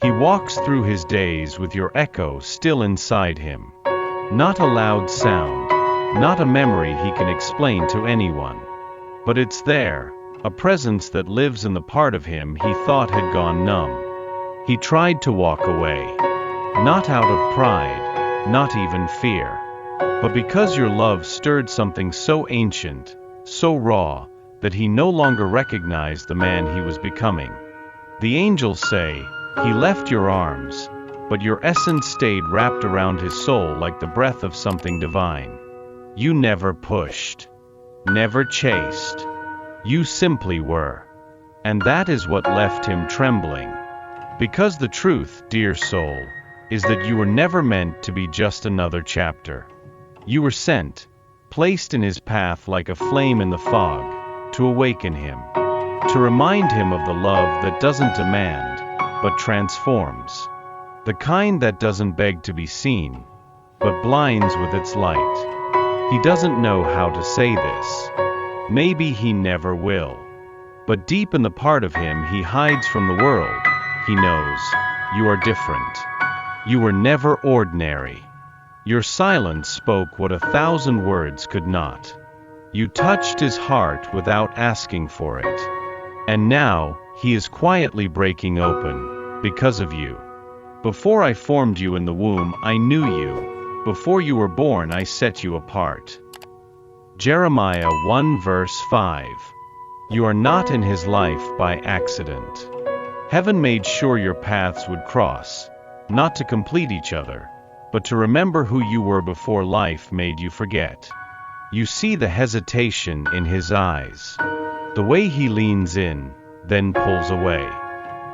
He walks through his days with your echo still inside him. Not a loud sound, not a memory he can explain to anyone. But it's there, a presence that lives in the part of him he thought had gone numb. He tried to walk away. Not out of pride, not even fear. But because your love stirred something so ancient, so raw, that he no longer recognized the man he was becoming. The angels say, he left your arms, but your essence stayed wrapped around his soul like the breath of something divine. You never pushed, never chased. You simply were. And that is what left him trembling. Because the truth, dear soul, is that you were never meant to be just another chapter. You were sent, placed in his path like a flame in the fog, to awaken him, to remind him of the love that doesn't demand, but transforms. The kind that doesn't beg to be seen, but blinds with its light. He doesn't know how to say this. Maybe he never will. But deep in the part of him he hides from the world, he knows, you are different. You were never ordinary. Your silence spoke what 1,000 words could not. You touched his heart without asking for it. And now, he is quietly breaking open, because of you. Before I formed you in the womb, I knew you. Before you were born, I set you apart. Jeremiah 1 verse 5. You are not in his life by accident. Heaven made sure your paths would cross, not to complete each other, but to remember who you were before life made you forget. You see the hesitation in his eyes. The way he leans in, then pulls away.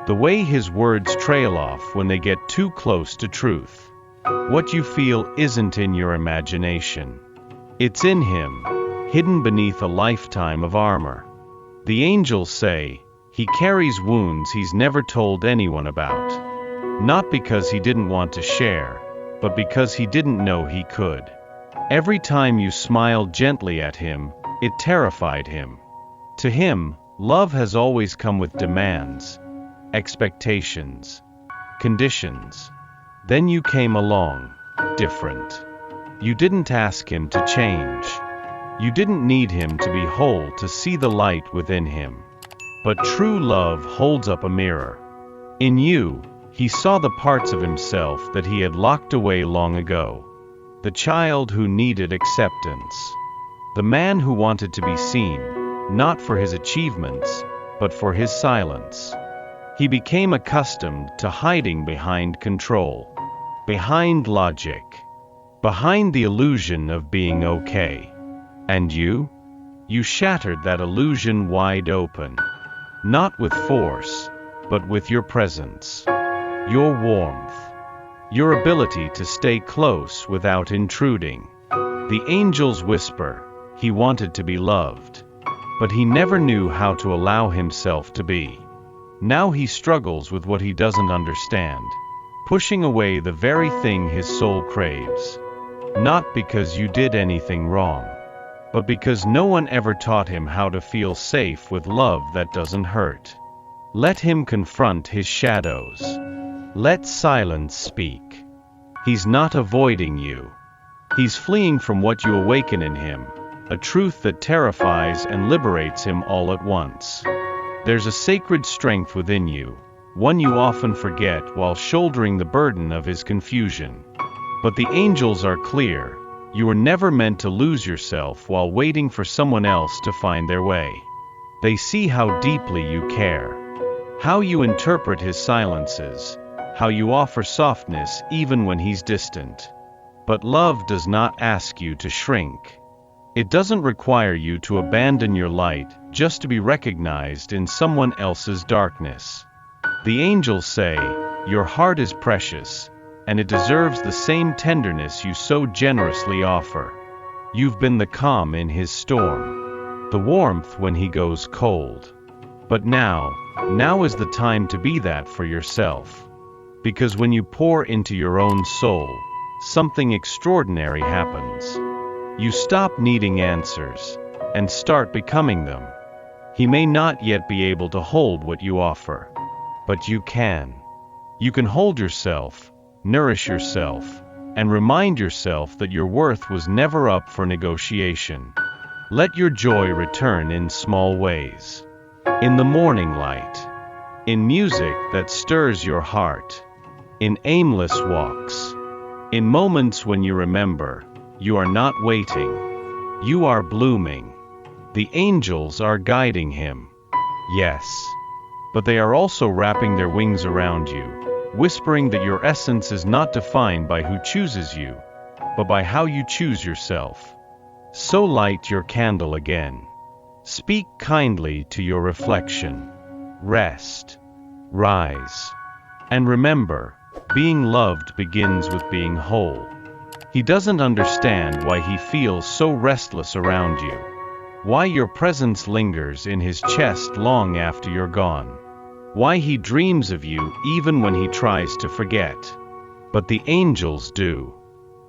The way his words trail off when they get too close to truth. What you feel isn't in your imagination. It's in him, hidden beneath a lifetime of armor. The angels say, he carries wounds he's never told anyone about. Not because he didn't want to share, but because he didn't know he could. Every time you smiled gently at him, it terrified him. To him, love has always come with demands, expectations, conditions. Then you came along, different. You didn't ask him to change. You didn't need him to be whole to see the light within him. But true love holds up a mirror. In you, he saw the parts of himself that he had locked away long ago. The child who needed acceptance. The man who wanted to be seen, not for his achievements, but for his silence. He became accustomed to hiding behind control, behind logic, behind the illusion of being okay. And you? You shattered that illusion wide open. Not with force, but with your presence. Your warmth. Your ability to stay close without intruding. The angels whisper, he wanted to be loved. But he never knew how to allow himself to be. Now he struggles with what he doesn't understand, pushing away the very thing his soul craves. Not because you did anything wrong, but because no one ever taught him how to feel safe with love that doesn't hurt. Let him confront his shadows. Let silence speak. He's not avoiding you. He's fleeing from what you awaken in him, a truth that terrifies and liberates him all at once. There's a sacred strength within you, one you often forget while shouldering the burden of his confusion. But the angels are clear. You were never meant to lose yourself while waiting for someone else to find their way. They see how deeply you care, how you interpret his silences, how you offer softness even when he's distant. But love does not ask you to shrink. It doesn't require you to abandon your light just to be recognized in someone else's darkness. The angels say, your heart is precious, and it deserves the same tenderness you so generously offer. You've been the calm in his storm, the warmth when he goes cold. But now is the time to be that for yourself. Because when you pour into your own soul, something extraordinary happens. You stop needing answers, and start becoming them. He may not yet be able to hold what you offer, but you can. You can hold yourself, nourish yourself, and remind yourself that your worth was never up for negotiation. Let your joy return in small ways. In the morning light. In music that stirs your heart. In aimless walks. In moments when you remember, you are not waiting. You are blooming. The angels are guiding him. Yes. But they are also wrapping their wings around you, whispering that your essence is not defined by who chooses you, but by how you choose yourself. So light your candle again. Speak kindly to your reflection. Rest. Rise. And remember, being loved begins with being whole. He doesn't understand why he feels so restless around you, why your presence lingers in his chest long after you're gone, why he dreams of you even when he tries to forget. But the angels do.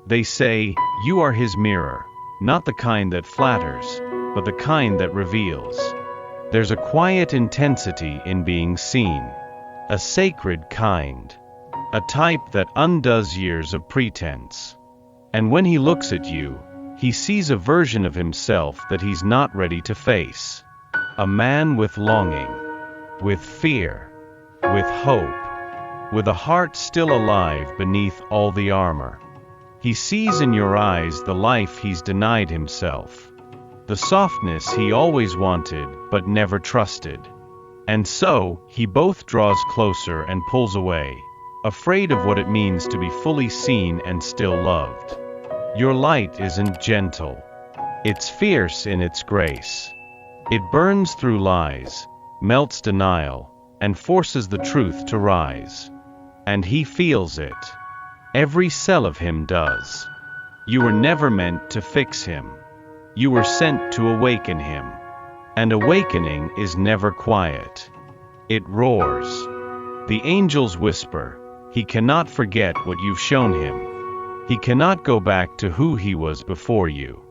They say, you are his mirror, not the kind that flatters, but the kind that reveals. There's a quiet intensity in being seen, a sacred kind, a type that undoes years of pretense. And when he looks at you, he sees a version of himself that he's not ready to face. A man with longing, with fear, with hope, with a heart still alive beneath all the armor. He sees in your eyes the life he's denied himself, the softness he always wanted but never trusted. And so, he both draws closer and pulls away, afraid of what it means to be fully seen and still loved. Your light isn't gentle. It's fierce in its grace. It burns through lies, melts denial, and forces the truth to rise. And he feels it. Every cell of him does. You were never meant to fix him. You were sent to awaken him. And awakening is never quiet. It roars. The angels whisper, he cannot forget what you've shown him. He cannot go back to who he was before you.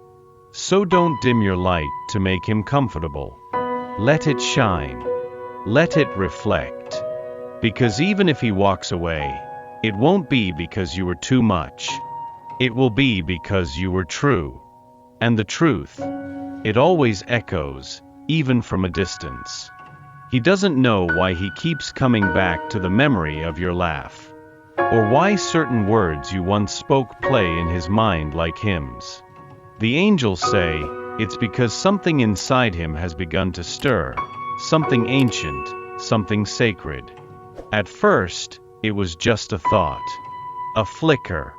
So don't dim your light to make him comfortable. Let it shine. Let it reflect. Because even if he walks away, it won't be because you were too much. It will be because you were true. And the truth, it always echoes, even from a distance. He doesn't know why he keeps coming back to the memory of your laugh, or why certain words you once spoke play in his mind like hymns. The angels say, it's because something inside him has begun to stir, something ancient, something sacred. At first, it was just a thought, a flicker,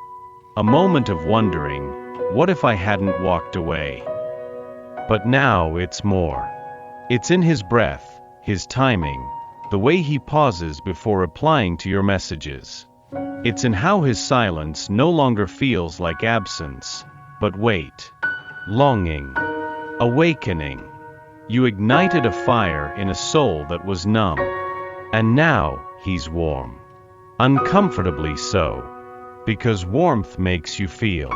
a moment of wondering, what if I hadn't walked away? But now it's more. It's in his breath, his timing, the way he pauses before replying to your messages. It's in how his silence no longer feels like absence, but wait, longing, awakening. You ignited a fire in a soul that was numb, and now he's warm. Uncomfortably so, because warmth makes you feel,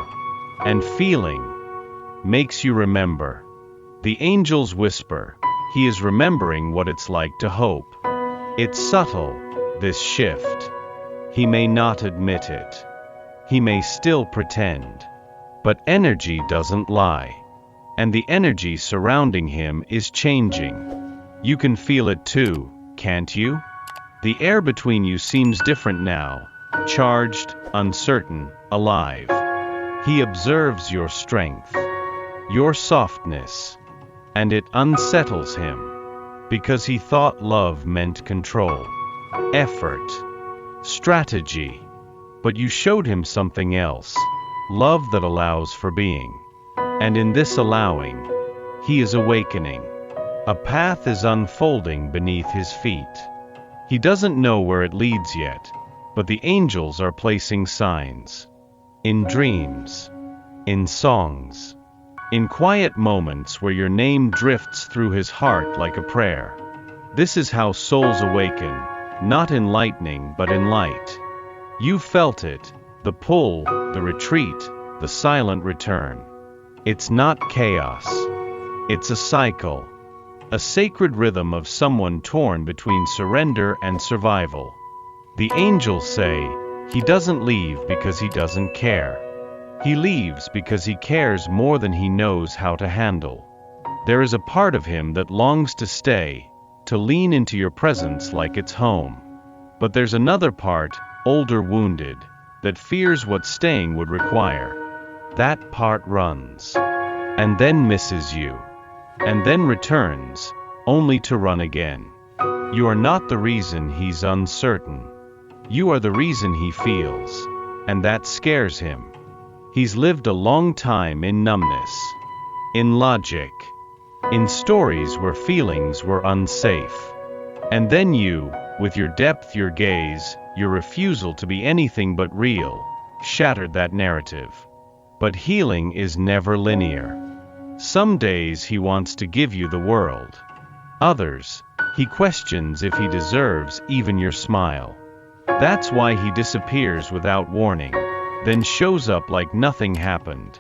and feeling makes you remember. The angels whisper, he is remembering what it's like to hope. It's subtle, this shift. He may not admit it. He may still pretend. But energy doesn't lie. And the energy surrounding him is changing. You can feel it too, can't you? The air between you seems different now, charged, uncertain, alive. He observes your strength, your softness, and it unsettles him, because he thought love meant control, effort, strategy. But you showed him something else, love that allows for being. And in this allowing, he is awakening. A path is unfolding beneath his feet. He doesn't know where it leads yet, but the angels are placing signs. In dreams, in songs, in quiet moments where your name drifts through his heart like a prayer. This is how souls awaken, not in lightning but in light. You felt it, the pull, the retreat, the silent return. It's not chaos. It's a cycle. A sacred rhythm of someone torn between surrender and survival. The angels say, he doesn't leave because he doesn't care. He leaves because he cares more than he knows how to handle. There is a part of him that longs to stay, to lean into your presence like it's home. But there's another part, older, wounded, that fears what staying would require. That part runs, and then misses you, and then returns, only to run again. You are not the reason he's uncertain. You are the reason he feels, and that scares him. He's lived a long time in numbness, in logic, in stories where feelings were unsafe. And then you, with your depth, your gaze, your refusal to be anything but real, shattered that narrative. But healing is never linear. Some days he wants to give you the world. Others, he questions if he deserves even your smile. That's why he disappears without warning, then shows up like nothing happened.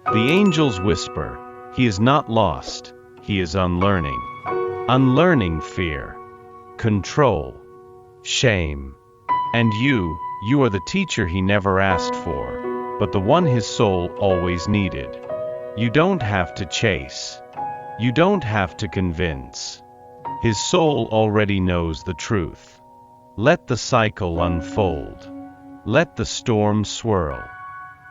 The angels whisper, he is not lost, he is unlearning. Unlearning fear, control, shame. And you are the teacher he never asked for, but the one his soul always needed. You don't have to chase. You don't have to convince. His soul already knows the truth. Let the cycle unfold. Let the storm swirl.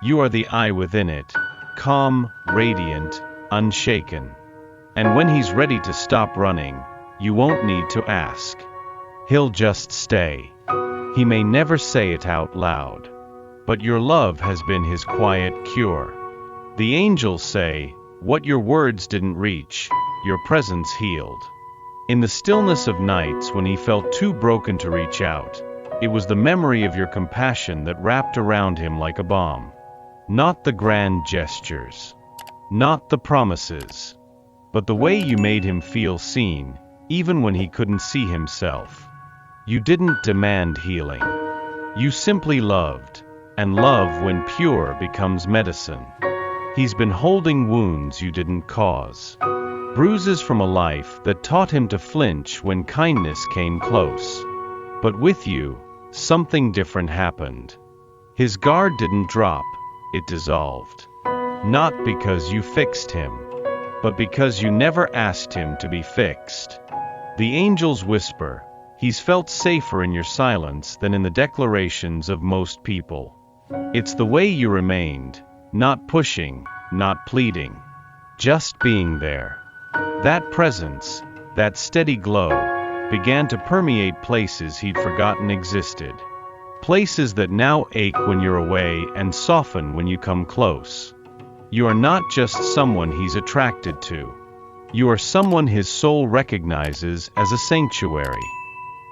You are the eye within it, calm, radiant, unshaken. And when he's ready to stop running, you won't need to ask. He'll just stay. He may never say it out loud, but your love has been his quiet cure. The angels say, what your words didn't reach, your presence healed. In the stillness of nights when he felt too broken to reach out, it was the memory of your compassion that wrapped around him like a balm. Not the grand gestures, not the promises, but the way you made him feel seen, even when he couldn't see himself. You didn't demand healing. You simply loved, and love, when pure, becomes medicine. He's been holding wounds you didn't cause. Bruises from a life that taught him to flinch when kindness came close. But with you, something different happened. His guard didn't drop, it dissolved. Not because you fixed him, but because you never asked him to be fixed. The angels whisper, he's felt safer in your silence than in the declarations of most people. It's the way you remained, not pushing, not pleading, just being there. That presence, that steady glow, began to permeate places he'd forgotten existed. Places that now ache when you're away and soften when you come close. You are not just someone he's attracted to. You are someone his soul recognizes as a sanctuary.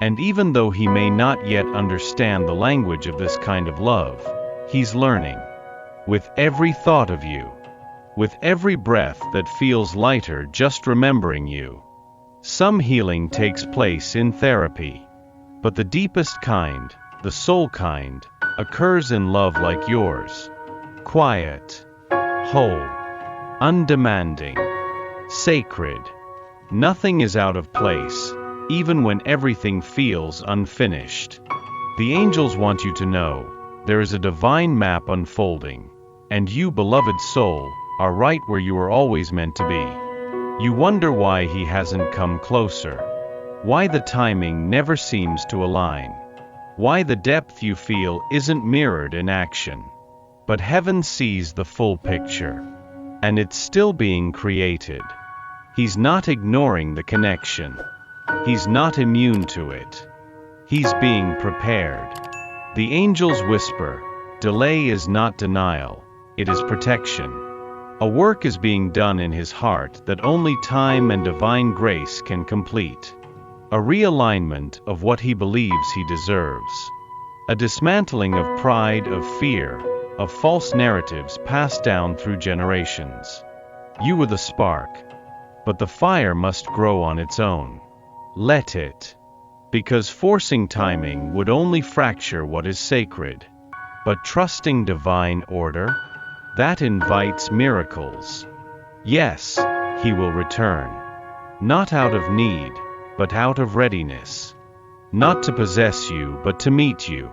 And even though he may not yet understand the language of this kind of love, he's learning. With every thought of you, with every breath that feels lighter just remembering you. Some healing takes place in therapy, but the deepest kind, the soul kind, occurs in love like yours. Quiet, whole, undemanding, sacred. Nothing is out of place, even when everything feels unfinished. The angels want you to know, there is a divine map unfolding, and you, beloved soul, are right where you were always meant to be. You wonder why he hasn't come closer, why the timing never seems to align, why the depth you feel isn't mirrored in action. But heaven sees the full picture, and it's still being created. He's not ignoring the connection. He's not immune to it. He's being prepared. The angels whisper, delay is not denial, it is protection. A work is being done in his heart that only time and divine grace can complete. A realignment of what he believes he deserves. A dismantling of pride, of fear, of false narratives passed down through generations. You were the spark, but the fire must grow on its own. Let it. Because forcing timing would only fracture what is sacred. But trusting divine order, that invites miracles. Yes, he will return. Not out of need, but out of readiness. not to possess you but to meet you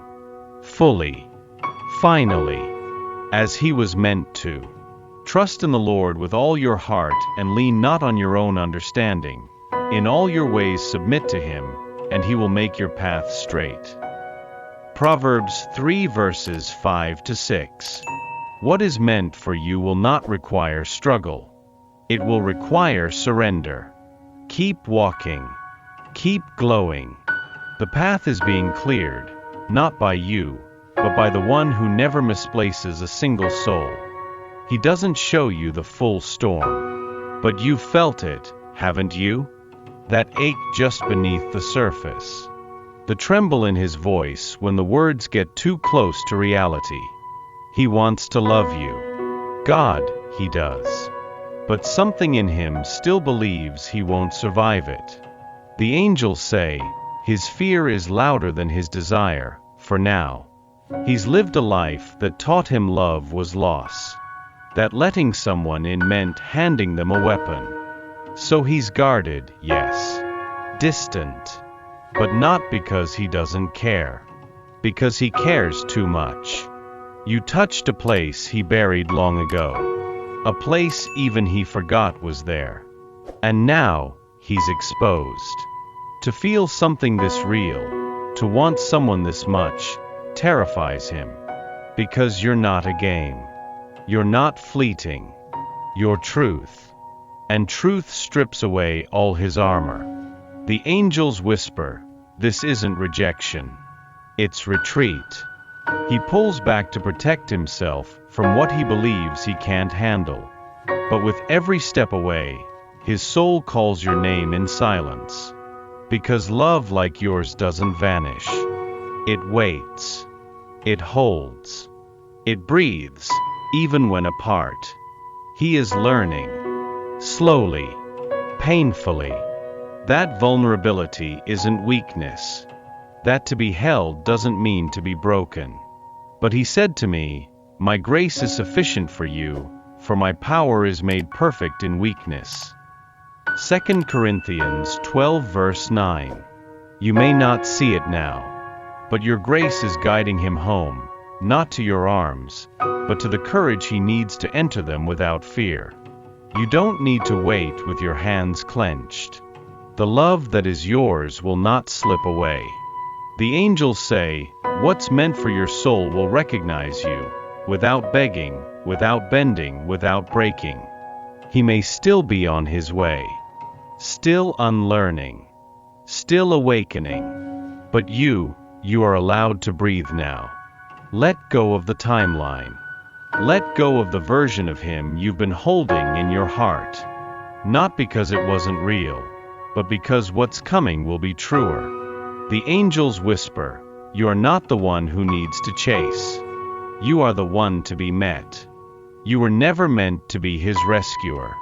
fully, finally, as he was meant to. Trust in the Lord with all your heart and lean not on your own understanding. In all your ways submit to him, and he will make your path straight. Proverbs 3 verses 5 to 6. What is meant for you will not require struggle. It will require surrender. Keep walking. Keep glowing. The path is being cleared, not by you, but by the one who never misplaces a single soul. He doesn't show you the full storm, but you've felt it, haven't you? That ache just beneath the surface. The tremble in his voice when the words get too close to reality. He wants to love you. God, he does. But something in him still believes he won't survive it. The angels say, his fear is louder than his desire, for now. He's lived a life that taught him love was loss. That letting someone in meant handing them a weapon. So he's guarded, yes. Distant. But not because he doesn't care. Because he cares too much. You touched a place he buried long ago. A place even he forgot was there. And now, he's exposed. To feel something this real, to want someone this much, terrifies him. Because you're not a game. You're not fleeting. You're truth. And truth strips away all his armor. The angels whisper, this isn't rejection. It's retreat. He pulls back to protect himself from what he believes he can't handle. But with every step away, his soul calls your name in silence. Because love like yours doesn't vanish. It waits. It holds. It breathes, even when apart. He is learning. Slowly. Painfully. That vulnerability isn't weakness. That to be held doesn't mean to be broken. But he said to me, my grace is sufficient for you, for my power is made perfect in weakness. 2 Corinthians 12 verse 9. You may not see it now, but your grace is guiding him home, not to your arms, but to the courage he needs to enter them without fear. You don't need to wait with your hands clenched. The love that is yours will not slip away. The angels say, what's meant for your soul will recognize you, without begging, without bending, without breaking. He may still be on his way. Still unlearning. Still awakening. But you are allowed to breathe now. Let go of the timeline. Let go of the version of him you've been holding in your heart. Not because it wasn't real, but because what's coming will be truer. The angels whisper, you are not the one who needs to chase. You are the one to be met. You were never meant to be his rescuer.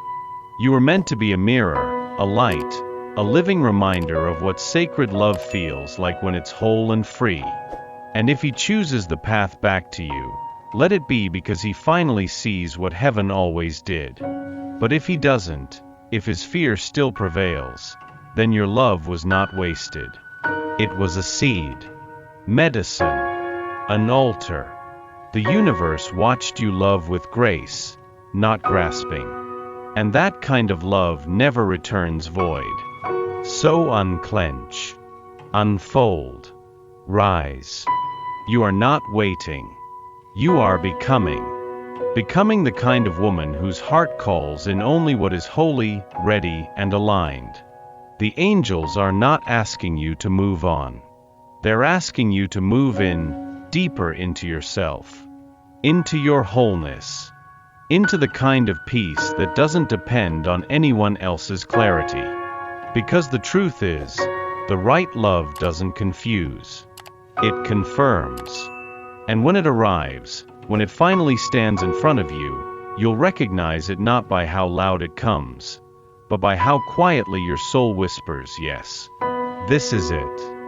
You were meant to be a mirror, a light, a living reminder of what sacred love feels like when it's whole and free. And if he chooses the path back to you, let it be because he finally sees what heaven always did. But if he doesn't, if his fear still prevails, then your love was not wasted. It was a seed, medicine, an altar. The universe watched you love with grace, not grasping. And that kind of love never returns void. So unclench, unfold, rise. You are not waiting. You are becoming. Becoming the kind of woman whose heart calls in only what is holy, ready, and aligned. The angels are not asking you to move on. They're asking you to move in, deeper into yourself. Into your wholeness. Into the kind of peace that doesn't depend on anyone else's clarity. Because the truth is, the right love doesn't confuse. It confirms. And when it arrives, when it finally stands in front of you, you'll recognize it not by how loud it comes, but by how quietly your soul whispers, yes, this is it.